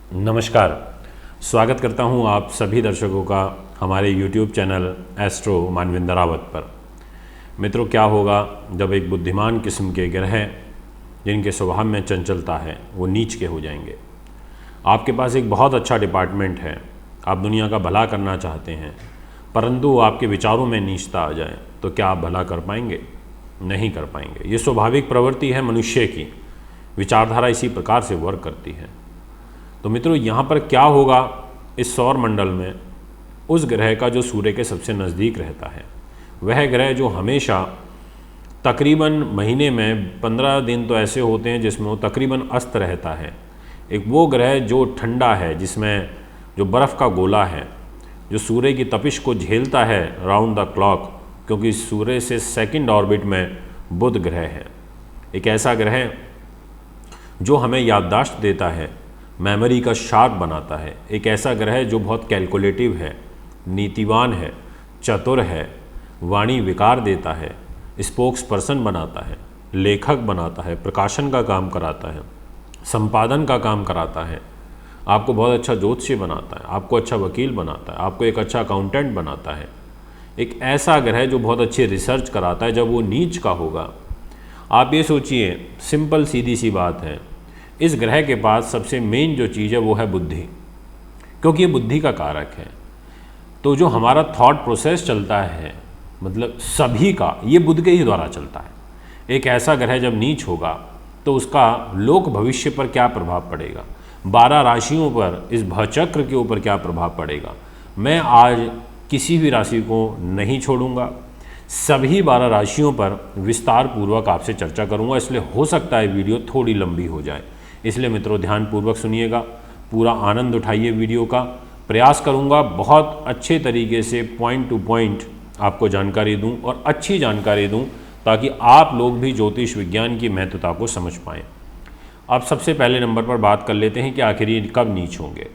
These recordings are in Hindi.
नमस्कार। स्वागत करता हूं आप सभी दर्शकों का हमारे YouTube channel astro Manvinder Rawat पर। मित्रों, क्या होगा जब एक बुद्धिमान किस्म के ग्रह जिनके स्वभाव में चंचलता है वो नीच के हो जाएंगे। आपके पास एक बहुत अच्छा डिपार्टमेंट है, आप दुनिया का भला करना चाहते हैं, परंतु आपके विचारों में नीचता आ जाए तो क्या आप भला कर पाएंगे? नहीं कर पाएंगे। ये स्वाभाविक प्रवृत्ति है मनुष्य की, विचारधारा इसी प्रकार से वर्क करती है। तो मित्रों, यहाँ पर क्या होगा इस सौर मंडल में, उस ग्रह का जो सूर्य के सबसे नज़दीक रहता है, वह ग्रह जो हमेशा तकरीबन महीने में 15 दिन तो ऐसे होते हैं जिसमें वो तकरीबन अस्त रहता है। एक वो ग्रह जो ठंडा है, जिसमें जो बर्फ़ का गोला है, जो सूर्य की तपिश को झेलता है राउंड द क्लॉक, क्योंकि सूर्य से सेकंड ऑर्बिट में बुध ग्रह है। एक ऐसा ग्रह जो हमें याददाश्त देता है, मेमोरी का शार्प बनाता है। एक ऐसा ग्रह जो बहुत कैलकुलेटिव है, नीतिवान है, चतुर है, वाणी विकार देता है, स्पोक्स पर्सन बनाता है, लेखक बनाता है, प्रकाशन का काम कराता है, संपादन का काम कराता है, आपको बहुत अच्छा ज्योतिषी बनाता है, आपको अच्छा वकील बनाता है, आपको एक अच्छा अकाउंटेंट बनाता है। एक ऐसा ग्रह जो बहुत अच्छी रिसर्च कराता है, जब वो नीच का होगा, आप ये सोचिए, सिंपल सीधी सी बात है, इस ग्रह के पास सबसे मेन जो चीज़ है वो है बुद्धि, क्योंकि ये बुद्धि का कारक है। तो जो हमारा थॉट प्रोसेस चलता है, मतलब सभी का, ये बुध के ही द्वारा चलता है। एक ऐसा ग्रह जब नीच होगा तो उसका लोक भविष्य पर क्या प्रभाव पड़ेगा, 12 राशियों पर, इस भचक्र के ऊपर क्या प्रभाव पड़ेगा, मैं आज किसी भी राशि को नहीं छोड़ूंगा, सभी 12 राशियों पर विस्तार पूर्वक आपसे चर्चा करूंगा। इसलिए हो सकता है वीडियो थोड़ी लंबी हो जाए, इसलिए मित्रों ध्यानपूर्वक सुनिएगा, पूरा आनंद उठाइए वीडियो का। प्रयास करूंगा बहुत अच्छे तरीके से पॉइंट टू पॉइंट आपको जानकारी दूं और अच्छी जानकारी दूं, ताकि आप लोग भी ज्योतिष विज्ञान की महत्वता को समझ पाएँ। अब सबसे पहले नंबर पर बात कर लेते हैं कि आखिर ये कब नीच होंगे।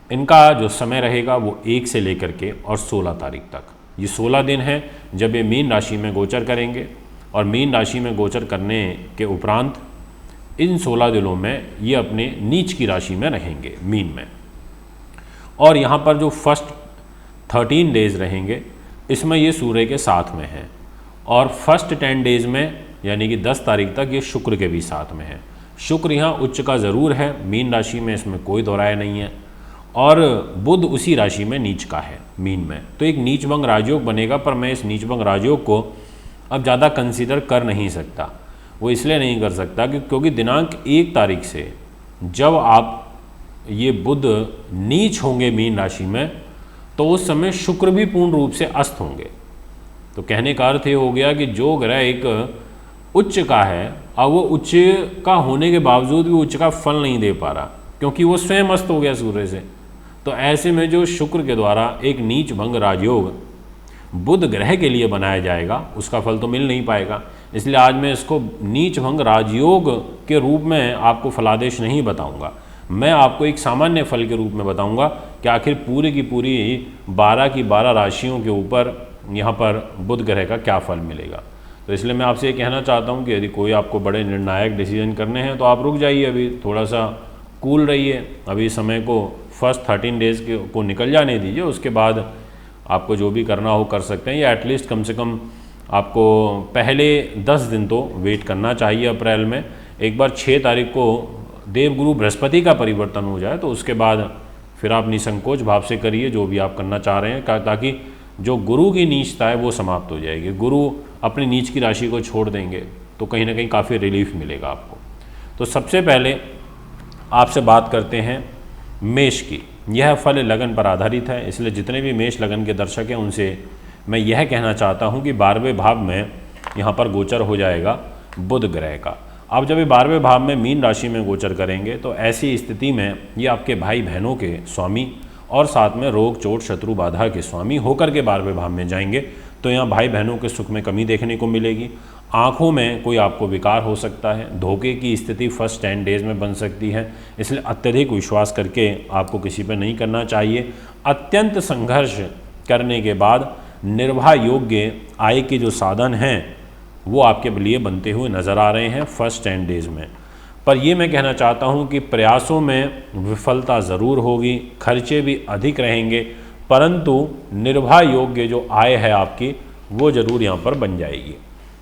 इनका जो समय रहेगा वो 1 से लेकर के और 16 तारीख तक, ये 16 दिन है जब ये मीन राशि में गोचर करेंगे। और मीन राशि में गोचर करने के उपरांत इन 16 दिनों में ये अपने नीच की राशि में रहेंगे, मीन में। और यहाँ पर जो फर्स्ट 13 डेज रहेंगे, इसमें ये सूर्य के साथ में है, और फर्स्ट 10 डेज में यानी कि 10 तारीख तक ये शुक्र के भी साथ में है। शुक्र यहाँ उच्च का ज़रूर है मीन राशि में, इसमें कोई दोहराया नहीं है, और बुध उसी राशि में नीच का है मीन में। तो एक नीचभंग राजयोग बनेगा, पर मैं इस नीचभंग राजयोग को अब ज़्यादा कंसीडर कर नहीं सकता। वो इसलिए नहीं कर सकता क्योंकि दिनांक 1 तारीख से जब आप ये बुध नीच होंगे मीन राशि में, तो उस समय शुक्र भी पूर्ण रूप से अस्त होंगे। तो कहने का अर्थ ये हो गया कि जो ग्रह एक उच्च का है, अब वो उच्च का होने के बावजूद भी उच्च का फल नहीं दे पा रहा, क्योंकि वो स्वयं अस्त हो गया सूर्य से। तो ऐसे में जो शुक्र के द्वारा एक नीच भंग राजयोग बुध ग्रह के लिए बनाया जाएगा, उसका फल तो मिल नहीं पाएगा। इसलिए आज मैं इसको नीच भंग राजयोग के रूप में आपको फलादेश नहीं बताऊंगा, मैं आपको एक सामान्य फल के रूप में बताऊंगा कि आखिर पूरी की पूरी 12 की 12 राशियों के ऊपर यहाँ पर बुध ग्रह का क्या फल मिलेगा। तो इसलिए मैं आपसे ये कहना चाहता हूँ कि यदि कोई आपको बड़े निर्णायक डिसीजन करने हैं तो आप रुक जाइए, अभी थोड़ा सा कूल रहिए, अभी समय को फर्स्ट 13 डेज़ को निकल जाने दीजिए, उसके बाद आपको जो भी करना हो कर सकते हैं, या एटलीस्ट कम से कम आपको पहले 10 दिन तो वेट करना चाहिए। अप्रैल में एक बार 6 तारीख को देवगुरु बृहस्पति का परिवर्तन हो जाए तो उसके बाद फिर आप निसंकोच भाव से करिए जो भी आप करना चाह रहे हैं, ताकि जो गुरु की नीचता है वो समाप्त हो जाएगी। गुरु अपनी नीच की राशि को छोड़ देंगे तो कहीं ना कहीं काफ़ी रिलीफ मिलेगा आपको। तो सबसे पहले आपसे बात करते हैं मेष की। यह फल लगन पर आधारित है, इसलिए जितने भी मेष लगन के दर्शक हैं उनसे मैं यह कहना चाहता हूं कि 12वें भाव में यहाँ पर गोचर हो जाएगा बुध ग्रह का। अब जब ये 12वें भाव में मीन राशि में गोचर करेंगे तो ऐसी स्थिति में ये आपके भाई बहनों के स्वामी और साथ में रोग चोट शत्रु बाधा के स्वामी होकर के 12वें भाव में जाएंगे। तो यहाँ भाई बहनों के सुख में कमी देखने को मिलेगी, आँखों में कोई आपको विकार हो सकता है, धोखे की स्थिति फर्स्ट 10 डेज में बन सकती है, इसलिए अत्यधिक विश्वास करके आपको किसी पर नहीं करना चाहिए। अत्यंत संघर्ष करने के बाद निर्वाह योग्य आय के जो साधन हैं वो आपके लिए बनते हुए नज़र आ रहे हैं फर्स्ट 10 डेज में। पर ये मैं कहना चाहता हूँ कि प्रयासों में विफलता ज़रूर होगी, खर्चे भी अधिक रहेंगे, परंतु निर्वाह योग्य जो आय है आपकी वो ज़रूर यहाँ पर बन जाएगी।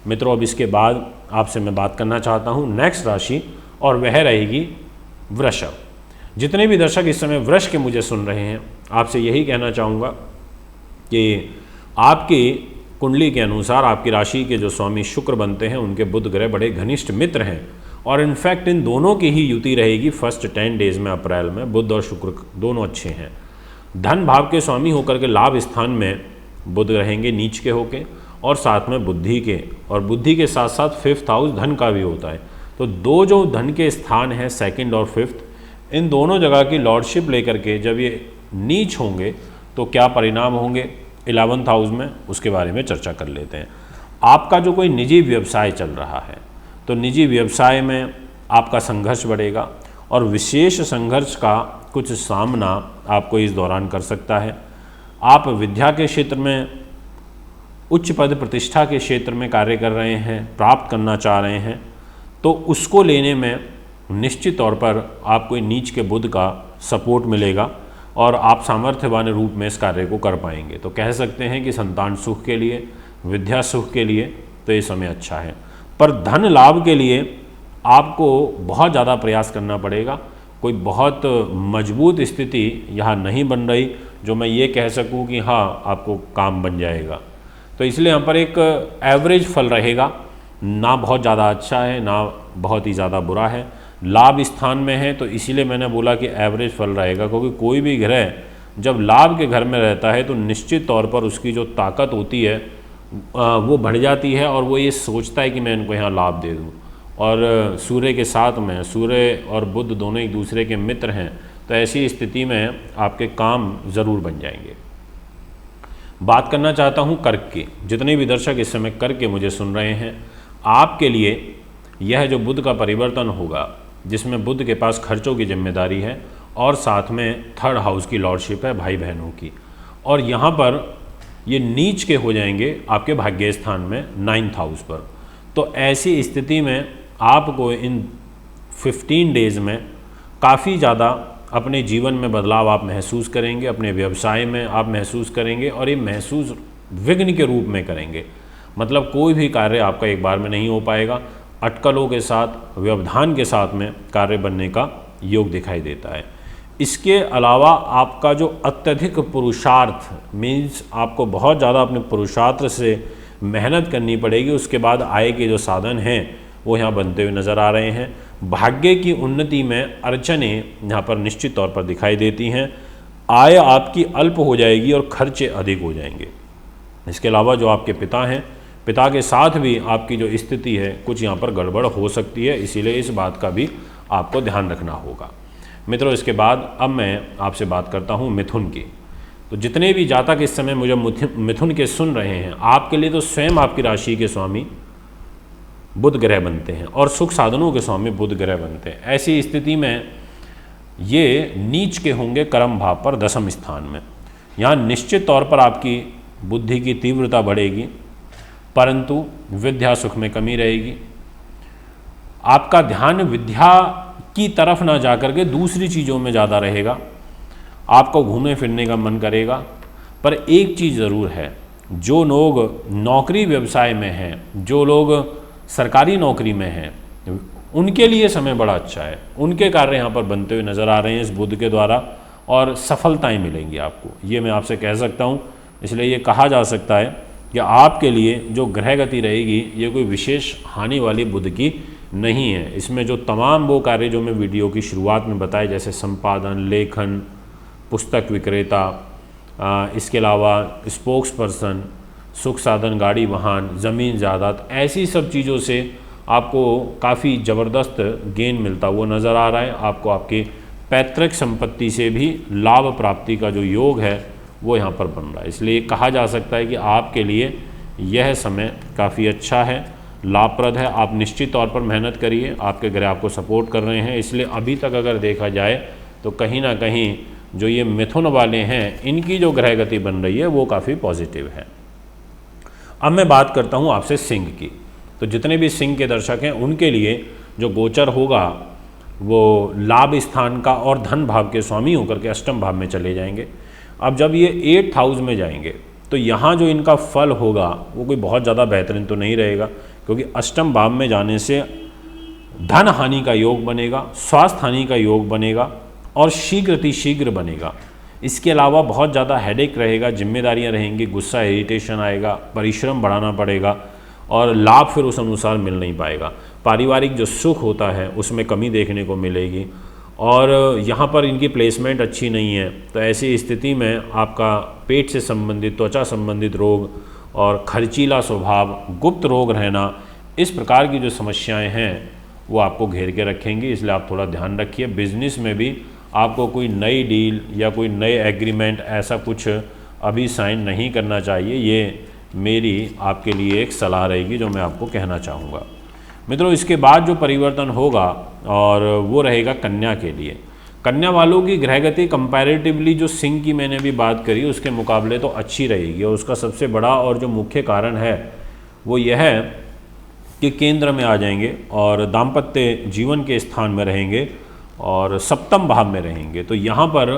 मित्रों, अब इसके बाद आपसे मैं बात करना चाहता हूँ नेक्स्ट राशि, और वह रहेगी वृषभ। जितने भी दर्शक इस समय वृष के मुझे सुन रहे हैं, आपसे यही कहना चाहूँगा कि आपकी कुंडली के अनुसार आपकी राशि के जो स्वामी शुक्र बनते हैं उनके बुध ग्रह बड़े घनिष्ठ मित्र हैं, और इनफैक्ट इन दोनों की ही युति रहेगी फर्स्ट 10 डेज में, अप्रैल में। बुध और शुक्र दोनों अच्छे हैं। धन भाव के स्वामी होकर के लाभ स्थान में बुध रहेंगे नीच के होके, और साथ में बुद्धि के, और बुद्धि के साथ साथ 5th हाउस धन का भी होता है। तो दो जो धन के स्थान हैं 2nd और 5th, इन दोनों जगह की लॉर्डशिप लेकर के जब ये नीच होंगे तो क्या परिणाम होंगे 11th हाउस में, उसके बारे में चर्चा कर लेते हैं। आपका जो कोई निजी व्यवसाय चल रहा है तो निजी व्यवसाय में आपका संघर्ष बढ़ेगा, और विशेष संघर्ष का कुछ सामना आपको इस दौरान कर सकता है। आप विद्या के क्षेत्र में, उच्च पद प्रतिष्ठा के क्षेत्र में कार्य कर रहे हैं, प्राप्त करना चाह रहे हैं, तो उसको लेने में निश्चित तौर पर आपको नीच के बुध का सपोर्ट मिलेगा और आप सामर्थ्यवान रूप में इस कार्य को कर पाएंगे। तो कह सकते हैं कि संतान सुख के लिए, विद्या सुख के लिए तो ये समय अच्छा है। पर धन लाभ के लिए आपको बहुत ज़्यादा प्रयास करना पड़ेगा। कोई बहुत मजबूत स्थिति यहाँ नहीं बन रही जो मैं ये कह सकूँ कि हाँ आपको काम बन जाएगा। तो इसलिए यहाँ पर एक एवरेज फल रहेगा, ना बहुत ज़्यादा अच्छा है ना बहुत ही ज़्यादा बुरा है। लाभ स्थान में है तो इसीलिए मैंने बोला कि एवरेज फल रहेगा, क्योंकि कोई भी ग्रह जब लाभ के घर में रहता है तो निश्चित तौर पर उसकी जो ताकत होती है वो बढ़ जाती है, और वो ये सोचता है कि मैं इनको यहाँ लाभ दे दूँ। और सूर्य के साथ में, सूर्य और बुध दोनों एक दूसरे के मित्र हैं, तो ऐसी स्थिति में आपके काम ज़रूर बन जाएंगे। बात करना चाहता हूँ कर्क की। जितने भी दर्शक इस समय कर्क के मुझे सुन रहे हैं, आपके लिए यह जो बुध का परिवर्तन होगा, जिसमें बुध के पास खर्चों की जिम्मेदारी है और साथ में 3rd हाउस की लॉर्डशिप है भाई बहनों की, और यहाँ पर ये नीच के हो जाएंगे आपके भाग्य स्थान में 9th हाउस पर। तो ऐसी स्थिति में आपको इन 15 डेज़ में काफ़ी ज़्यादा अपने जीवन में बदलाव आप महसूस करेंगे, अपने व्यवसाय में आप महसूस करेंगे, और ये महसूस विघ्न के रूप में करेंगे। मतलब कोई भी कार्य आपका एक बार में नहीं हो पाएगा, अटकलों के साथ, व्यवधान के साथ में कार्य बनने का योग दिखाई देता है। इसके अलावा आपका जो अत्यधिक पुरुषार्थ मीन्स आपको बहुत ज़्यादा अपने पुरुषार्थ से मेहनत करनी पड़ेगी, उसके बाद आय के जो साधन हैं वो यहाँ बनते हुए नज़र आ रहे हैं। भाग्य की उन्नति में अड़चनें यहाँ पर निश्चित तौर पर दिखाई देती हैं। आय आपकी अल्प हो जाएगी और खर्चे अधिक हो जाएंगे। इसके अलावा जो आपके पिता हैं, पिता के साथ भी आपकी जो स्थिति है कुछ यहाँ पर गड़बड़ हो सकती है, इसीलिए इस बात का भी आपको ध्यान रखना होगा। मित्रों, इसके बाद अब मैं आपसे बात करता हूँ मिथुन की। तो जितने भी जातक इस समय मुझे मिथुन के सुन रहे हैं, आपके लिए तो स्वयं आपकी राशि के स्वामी बुध ग्रह बनते हैं और सुख साधनों के स्वामी बुध ग्रह बनते हैं। ऐसी स्थिति में ये नीच के होंगे कर्म भाव पर 10वें स्थान में। यहाँ निश्चित तौर पर आपकी बुद्धि की तीव्रता बढ़ेगी, परंतु विद्या सुख में कमी रहेगी। आपका ध्यान विद्या की तरफ ना जाकर के दूसरी चीज़ों में ज़्यादा रहेगा। आपको घूमने फिरने का मन करेगा। पर एक चीज़ ज़रूर है, जो लोग नौकरी व्यवसाय में हैं, जो लोग सरकारी नौकरी में हैं, उनके लिए समय बड़ा अच्छा है। उनके कार्य यहाँ पर बनते हुए नज़र आ रहे हैं इस बुध के द्वारा, और सफलताएं मिलेंगी आपको, ये मैं आपसे कह सकता हूँ। इसलिए ये कहा जा सकता है कि आपके लिए जो ग्रह गति रहेगी ये कोई विशेष हानि वाली बुध की नहीं है। इसमें जो तमाम वो कार्य जो मैं वीडियो की शुरुआत में बताए, जैसे संपादन, लेखन, पुस्तक विक्रेता, इसके अलावा स्पोक्स पर्सन, सुख साधन, गाड़ी वाहन, ज़मीन जायदाद, ऐसी सब चीज़ों से आपको काफ़ी ज़बरदस्त गेन मिलता हुआ नज़र आ रहा है। आपको आपकी पैतृक संपत्ति से भी लाभ प्राप्ति का जो योग है वो यहाँ पर बन रहा है। इसलिए कहा जा सकता है कि आपके लिए यह समय काफ़ी अच्छा है, लाभप्रद है। आप निश्चित तौर पर मेहनत करिए, आपके ग्रह आपको सपोर्ट कर रहे हैं। इसलिए अभी तक अगर देखा जाए तो कहीं ना कहीं जो ये मिथुन वाले हैं, इनकी जो ग्रह गति बन रही है वो काफ़ी पॉजिटिव है। अब मैं बात करता हूँ आपसे सिंह की। तो जितने भी सिंह के दर्शक हैं उनके लिए जो गोचर होगा वो लाभ स्थान का और धन भाव के स्वामी होकर के अष्टम भाव में चले जाएंगे। अब जब ये 8th हाउस में जाएंगे तो यहाँ जो इनका फल होगा वो कोई बहुत ज़्यादा बेहतरीन तो नहीं रहेगा, क्योंकि अष्टम भाव में जाने से धन हानि का योग बनेगा, स्वास्थ्य हानि का योग बनेगा और शीघ्र बनेगा। इसके अलावा बहुत ज़्यादा हेडेक रहेगा, जिम्मेदारियां रहेंगी, गुस्सा इरिटेशन आएगा, परिश्रम बढ़ाना पड़ेगा और लाभ फिर उस अनुसार मिल नहीं पाएगा। पारिवारिक जो सुख होता है उसमें कमी देखने को मिलेगी और यहाँ पर इनकी प्लेसमेंट अच्छी नहीं है, तो ऐसी स्थिति में आपका पेट से संबंधित, त्वचा संबंधित रोग और खर्चीला स्वभाव, गुप्त रोग रहना, इस प्रकार की जो समस्याएं हैं वो आपको घेर के रखेंगी, इसलिए आप थोड़ा ध्यान रखिए। बिजनेस में भी आपको कोई नई डील या कोई नए एग्रीमेंट ऐसा कुछ अभी साइन नहीं करना चाहिए। ये मेरी आपके लिए एक सलाह रहेगी जो मैं आपको कहना चाहूँगा। मित्रों, इसके बाद जो परिवर्तन होगा और वो रहेगा कन्या के लिए। कन्या वालों की ग्रहगति कंपैरेटिवली जो सिंह की मैंने भी बात करी उसके मुकाबले तो अच्छी रहेगी, और उसका सबसे बड़ा और जो मुख्य कारण है वो यह है कि केंद्र में आ जाएंगे और दाम्पत्य जीवन के स्थान में रहेंगे और सप्तम भाव में रहेंगे। तो यहाँ पर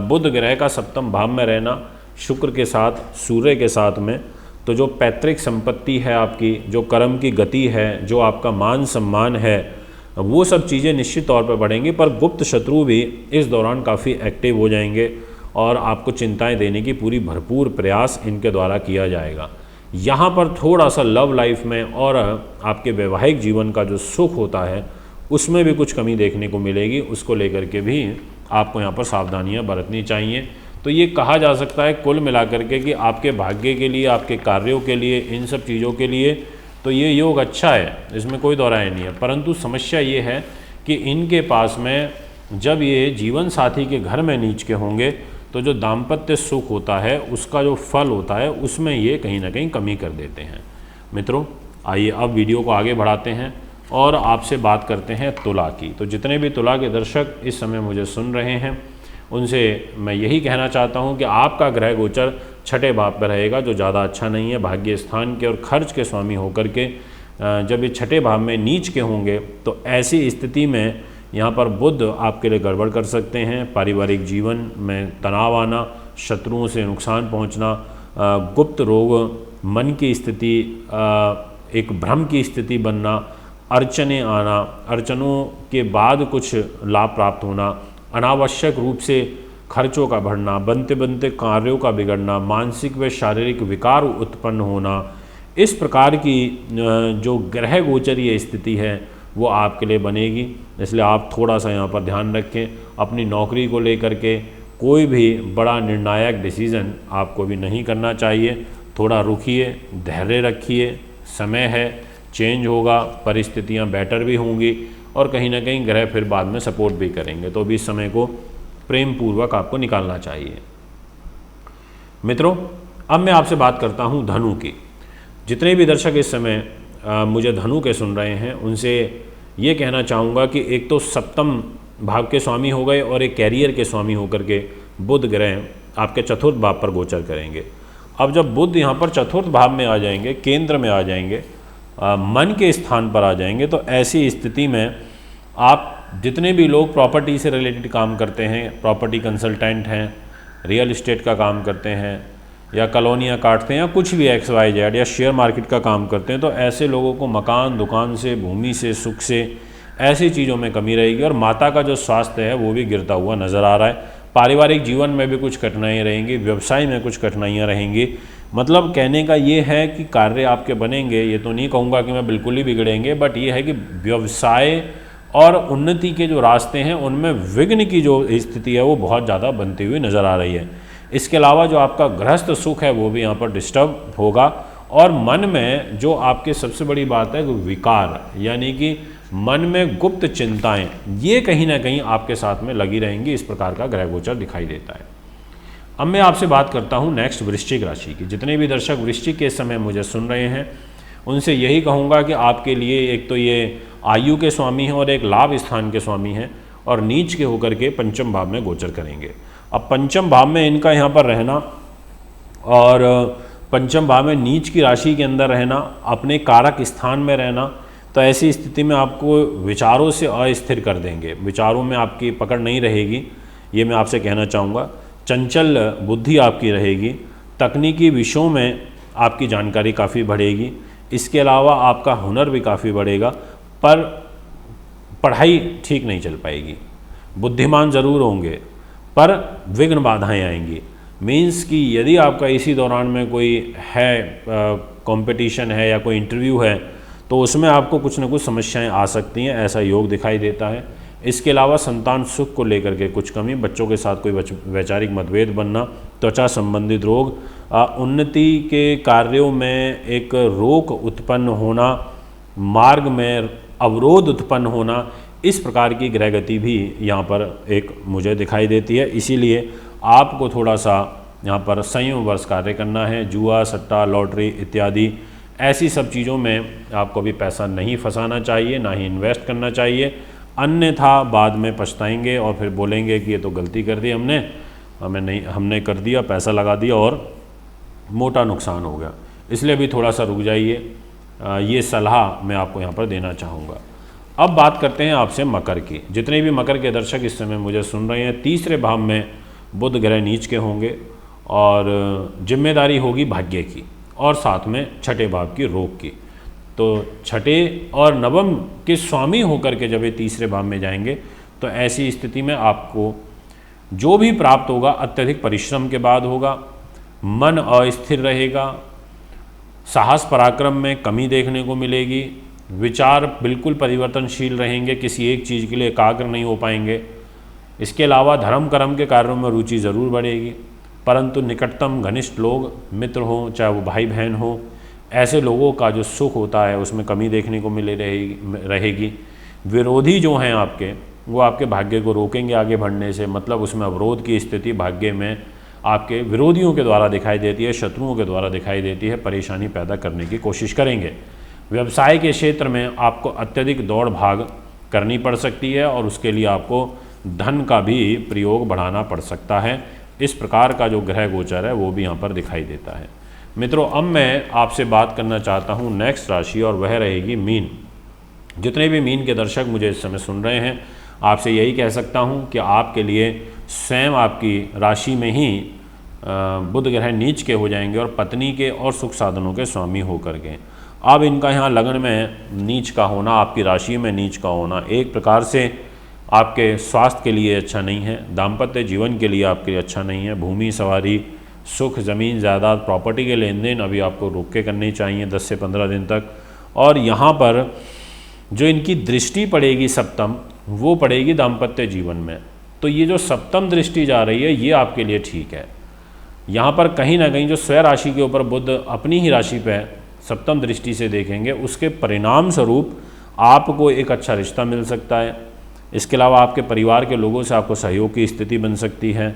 बुध ग्रह का सप्तम भाव में रहना, शुक्र के साथ, सूर्य के साथ में, तो जो पैतृक संपत्ति है आपकी, जो कर्म की गति है, जो आपका मान सम्मान है, वो सब चीज़ें निश्चित तौर पर बढ़ेंगी। पर गुप्त शत्रु भी इस दौरान काफ़ी एक्टिव हो जाएंगे और आपको चिंताएं देने की पूरी भरपूर प्रयास इनके द्वारा किया जाएगा। यहाँ पर थोड़ा सा लव लाइफ में और आपके वैवाहिक जीवन का जो सुख होता है उसमें भी कुछ कमी देखने को मिलेगी, उसको लेकर के भी आपको यहाँ पर सावधानियाँ बरतनी चाहिए। तो ये कहा जा सकता है कुल मिलाकर के कि आपके भाग्य के लिए, आपके कार्यों के लिए, इन सब चीज़ों के लिए तो ये योग अच्छा है, इसमें कोई दो राय नहीं है। परंतु समस्या ये है कि इनके पास में जब ये जीवन साथी के घर में नीच के होंगे तो जो दाम्पत्य सुख होता है उसका जो फल होता है उसमें ये कहीं ना कहीं कमी कर देते हैं। मित्रों, आइए अब वीडियो को आगे बढ़ाते हैं और आपसे बात करते हैं तुला की। तो जितने भी तुला के दर्शक इस समय मुझे सुन रहे हैं उनसे मैं यही कहना चाहता हूं कि आपका ग्रह गोचर छठे भाव पर रहेगा, जो ज़्यादा अच्छा नहीं है। भाग्य स्थान के और खर्च के स्वामी होकर के जब ये छठे भाव में नीच के होंगे तो ऐसी स्थिति में यहाँ पर बुध आपके लिए गड़बड़ कर सकते हैं। पारिवारिक जीवन में तनाव आना, शत्रुओं से नुकसान पहुँचना, गुप्त रोग, मन की स्थिति, एक भ्रम की स्थिति बनना, अड़चने आना, अड़चनों के बाद कुछ लाभ प्राप्त होना, अनावश्यक रूप से खर्चों का बढ़ना, बनते बनते कार्यों का बिगड़ना, मानसिक व शारीरिक विकार उत्पन्न होना, इस प्रकार की जो ग्रह गोचरीय स्थिति है वो आपके लिए बनेगी। इसलिए आप थोड़ा सा यहाँ पर ध्यान रखें। अपनी नौकरी को लेकर के कोई भी बड़ा निर्णायक डिसीज़न आपको भी नहीं करना चाहिए। थोड़ा रुकिए, धैर्य रखिए, समय है, चेंज होगा, परिस्थितियाँ बेटर भी होंगी और कहीं ना कहीं ग्रह फिर बाद में सपोर्ट भी करेंगे। तो अभी इस समय को प्रेम पूर्वक आपको निकालना चाहिए। मित्रों, अब मैं आपसे बात करता हूँ धनु की। जितने भी दर्शक इस समय मुझे धनु के सुन रहे हैं उनसे ये कहना चाहूँगा कि एक तो सप्तम भाव के स्वामी हो गए और एक कैरियर के स्वामी होकर के बुध ग्रह आपके चतुर्थ भाव पर गोचर करेंगे। अब जब बुध यहाँ पर चतुर्थ भाव में आ जाएंगे, केंद्र में आ जाएंगे, मन के स्थान पर आ जाएंगे, तो ऐसी स्थिति में आप जितने भी लोग प्रॉपर्टी से रिलेटेड काम करते हैं, प्रॉपर्टी कंसल्टेंट हैं, रियल इस्टेट का काम करते हैं या कॉलोनियाँ काटते हैं या कुछ भी XYZ या शेयर मार्केट का काम करते हैं, तो ऐसे लोगों को मकान, दुकान से, भूमि से, सुख से, ऐसी चीज़ों में कमी रहेगी और माता का जो स्वास्थ्य है वो भी गिरता हुआ नज़र आ रहा है। पारिवारिक जीवन में भी कुछ कठिनाइयाँ रहेंगी, व्यवसाय में कुछ कठिनाइयाँ रहेंगी। मतलब कहने का ये है कि कार्य आपके बनेंगे, ये तो नहीं कहूँगा कि मैं बिल्कुल ही बिगड़ेंगे, बट ये है कि व्यवसाय और उन्नति के जो रास्ते हैं उनमें विघ्न की जो स्थिति है वो बहुत ज़्यादा बनती हुई नज़र आ रही है। इसके अलावा जो आपका गृहस्थ सुख है वो भी यहाँ पर डिस्टर्ब होगा और मन में जो आपके सबसे बड़ी बात है विकार, यानी कि मन में गुप्त चिंताएं, ये कहीं ना कहीं आपके साथ में लगी रहेंगी। इस प्रकार का ग्रह गोचर दिखाई देता है। अब मैं आपसे बात करता हूँ नेक्स्ट वृश्चिक राशि की। जितने भी दर्शक वृश्चिक के समय मुझे सुन रहे हैं उनसे यही कहूँगा कि आपके लिए एक तो ये आयु के स्वामी हैं और एक लाभ स्थान के स्वामी हैं और नीच के होकर के पंचम भाव में गोचर करेंगे। अब पंचम भाव में इनका यहाँ पर रहना और पंचम भाव में नीच की राशि के अंदर रहना, अपने कारक स्थान में रहना, तो ऐसी स्थिति में आपको विचारों से अस्थिर कर देंगे, विचारों में आपकी पकड़ नहीं रहेगी, ये मैं आपसे कहना चाहूँगा। चंचल बुद्धि आपकी रहेगी, तकनीकी विषयों में आपकी जानकारी काफ़ी बढ़ेगी, इसके अलावा आपका हुनर भी काफ़ी बढ़ेगा, पर पढ़ाई ठीक नहीं चल पाएगी। बुद्धिमान ज़रूर होंगे पर विघ्न बाधाएं आएंगी। मीन्स कि यदि आपका इसी दौरान में कोई है कंपटीशन है या कोई इंटरव्यू है तो उसमें आपको कुछ न कुछ समस्याएं आ सकती हैं, ऐसा योग दिखाई देता है। इसके अलावा संतान सुख को लेकर के कुछ कमी, बच्चों के साथ कोई वैचारिक मतभेद बनना, त्वचा संबंधित रोग, उन्नति के कार्यों में एक रोक उत्पन्न होना, मार्ग में अवरोध उत्पन्न होना, इस प्रकार की ग्रह गति भी यहाँ पर एक मुझे दिखाई देती है। इसीलिए आपको थोड़ा सा यहाँ पर संयम वर्ष कार्य करना है। जुआ, सट्टा, लॉटरी इत्यादि ऐसी सब चीज़ों में आपको भी पैसा नहीं फंसाना चाहिए, ना ही इन्वेस्ट करना चाहिए, अन्यथा बाद में पछताएंगे और फिर बोलेंगे कि ये तो गलती कर दी हमने कर दिया, पैसा लगा दिया और मोटा नुकसान हो गया। इसलिए भी थोड़ा सा रुक जाइए, ये सलाह मैं आपको यहाँ पर देना चाहूँगा। अब बात करते हैं आपसे मकर की। जितने भी मकर के दर्शक इस समय मुझे सुन रहे हैं, तीसरे भाव में बुध ग्रह नीच के होंगे और जिम्मेदारी होगी भाग्य की और साथ में छठे भाव की रोग की। तो छठे और नवम के स्वामी होकर के जब ये तीसरे भाव में जाएंगे तो ऐसी स्थिति में आपको जो भी प्राप्त होगा अत्यधिक परिश्रम के बाद होगा, मन अस्थिर रहेगा, साहस पराक्रम में कमी देखने को मिलेगी, विचार बिल्कुल परिवर्तनशील रहेंगे, किसी एक चीज़ के लिए एकाग्र नहीं हो पाएंगे। इसके अलावा धर्म कर्म के कार्यों में रुचि ज़रूर बढ़ेगी, परंतु निकटतम घनिष्ठ लोग, मित्र हों चाहे वो भाई बहन हो, ऐसे लोगों का जो सुख होता है उसमें कमी देखने को रहेगी। विरोधी जो हैं आपके, वो आपके भाग्य को रोकेंगे आगे बढ़ने से, मतलब उसमें अवरोध की स्थिति भाग्य में आपके विरोधियों के द्वारा दिखाई देती है, शत्रुओं के द्वारा दिखाई देती है, परेशानी पैदा करने की कोशिश करेंगे। व्यवसाय के क्षेत्र में आपको अत्यधिक दौड़ भाग करनी पड़ सकती है और उसके लिए आपको धन का भी प्रयोग बढ़ाना पड़ सकता है। इस प्रकार का जो ग्रह गोचर है वो भी यहाँ पर दिखाई देता है। मित्रों, अब मैं आपसे बात करना चाहता हूँ नेक्स्ट राशि और वह रहेगी मीन। जितने भी मीन के दर्शक मुझे इस समय सुन रहे हैं, आपसे यही कह सकता हूँ कि आपके लिए स्वयं आपकी राशि में ही बुध ग्रह नीच के हो जाएंगे और पत्नी के और सुख साधनों के स्वामी होकर के। अब इनका यहाँ लगन में नीच का होना, आपकी राशि में नीच का होना एक प्रकार से आपके स्वास्थ्य के लिए अच्छा नहीं है, दाम्पत्य जीवन के लिए आपके लिए अच्छा नहीं है। भूमि सवारी, सुख, ज़मीन, जायदाद, प्रॉपर्टी के लेन देन अभी आपको रोक के करने चाहिए 10 से 15 दिन तक। और यहाँ पर जो इनकी दृष्टि पड़ेगी सप्तम, वो पड़ेगी दाम्पत्य जीवन में। तो ये जो सप्तम दृष्टि जा रही है ये आपके लिए ठीक है। यहाँ पर कहीं ना कहीं जो स्वयं राशि के ऊपर बुध अपनी ही राशि पे सप्तम दृष्टि से देखेंगे, उसके परिणाम स्वरूप आपको एक अच्छा रिश्ता मिल सकता है। इसके अलावा आपके परिवार के लोगों से आपको सहयोग की स्थिति बन सकती है,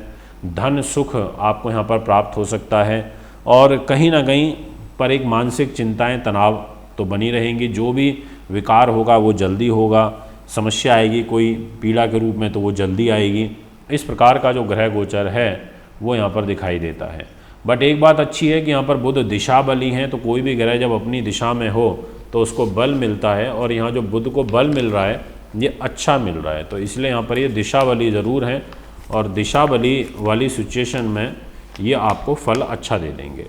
धन सुख आपको यहाँ पर प्राप्त हो सकता है और कहीं ना कहीं पर एक मानसिक चिंताएं, तनाव तो बनी रहेंगी। जो भी विकार होगा वो जल्दी होगा, समस्या आएगी कोई पीड़ा के रूप में तो वो जल्दी आएगी। इस प्रकार का जो ग्रह गोचर है वो यहाँ पर दिखाई देता है। बट एक बात अच्छी है कि यहाँ पर बुध दिशा बली हैं, तो कोई भी ग्रह जब अपनी दिशा में हो तो उसको बल मिलता है और यहाँ जो बुध को बल मिल रहा है ये अच्छा मिल रहा है। तो इसलिए यहाँ पर ये दिशा बली ज़रूर हैं और दिशा बली वाली सिचुएशन में ये आपको फल अच्छा दे देंगे।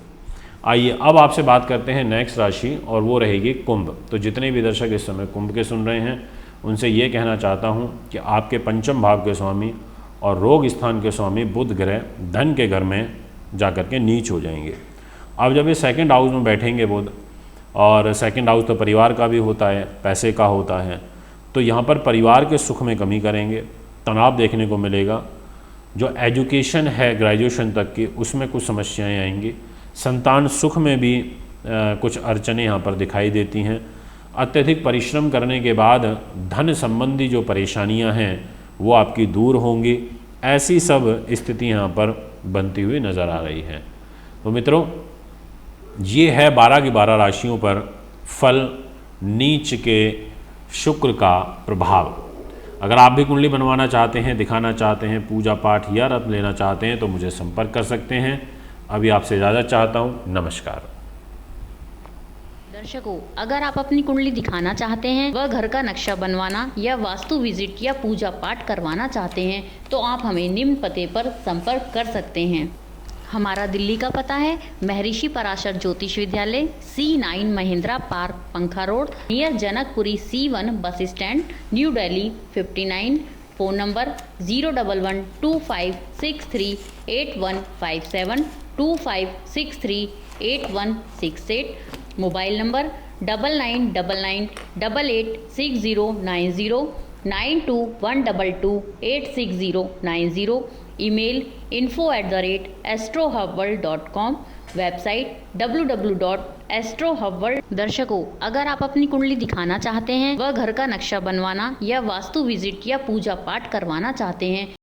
आइए अब आपसे बात करते हैं नेक्स्ट राशि और वो रहेगी कुंभ। तो जितने भी दर्शक इस समय कुंभ के सुन रहे हैं उनसे ये कहना चाहता हूँ कि आपके पंचम भाव के स्वामी और रोग स्थान के स्वामी बुध ग्रह धन के घर में जाकर के नीच हो जाएंगे। अब जब ये सेकंड हाउस में बैठेंगे बुध, और सेकंड हाउस तो परिवार का भी होता है, पैसे का होता है, तो यहाँ पर परिवार के सुख में कमी करेंगे, तनाव देखने को मिलेगा। जो एजुकेशन है ग्रेजुएशन तक की उसमें कुछ समस्याएं आएंगी। संतान सुख में भी कुछ अड़चनें यहाँ पर दिखाई देती हैं। अत्यधिक परिश्रम करने के बाद धन संबंधी जो परेशानियाँ हैं वो आपकी दूर होंगी। ऐसी सब स्थिति यहाँ पर बनती हुई नज़र आ रही है। तो मित्रों, ये है 12 की 12 राशियों पर फल नीच के शुक्र का प्रभाव। अगर आप भी कुंडली बनवाना चाहते हैं, दिखाना चाहते हैं, पूजा पाठ या रत्न लेना चाहते हैं तो मुझे संपर्क कर सकते हैं। अभी आपसे इजाज़त चाहता हूँ। नमस्कार। दर्शकों, अगर आप अपनी कुंडली दिखाना चाहते हैं व घर का नक्शा बनवाना या वास्तु विजिट या पूजा पाठ करवाना चाहते हैं तो आप हमें निम्न पते पर संपर्क कर सकते हैं। हमारा दिल्ली का पता है महर्षि पराशर ज्योतिष विद्यालय, C9 महिंद्रा पार्क, पंखा road, near Janakpuri C1 bus stand, new Delhi 59। Phone number 01125638157, 25638168। Mobile number 9999886090, 9212286090। Email info@astrohubworld.com। Website www.astrohubworld। दर्शकों, अगर आप अपनी कुंडली दिखाना चाहते हैं व घर का नक्शा बनवाना या वास्तु विजिट या पूजा पाठ करवाना चाहते हैं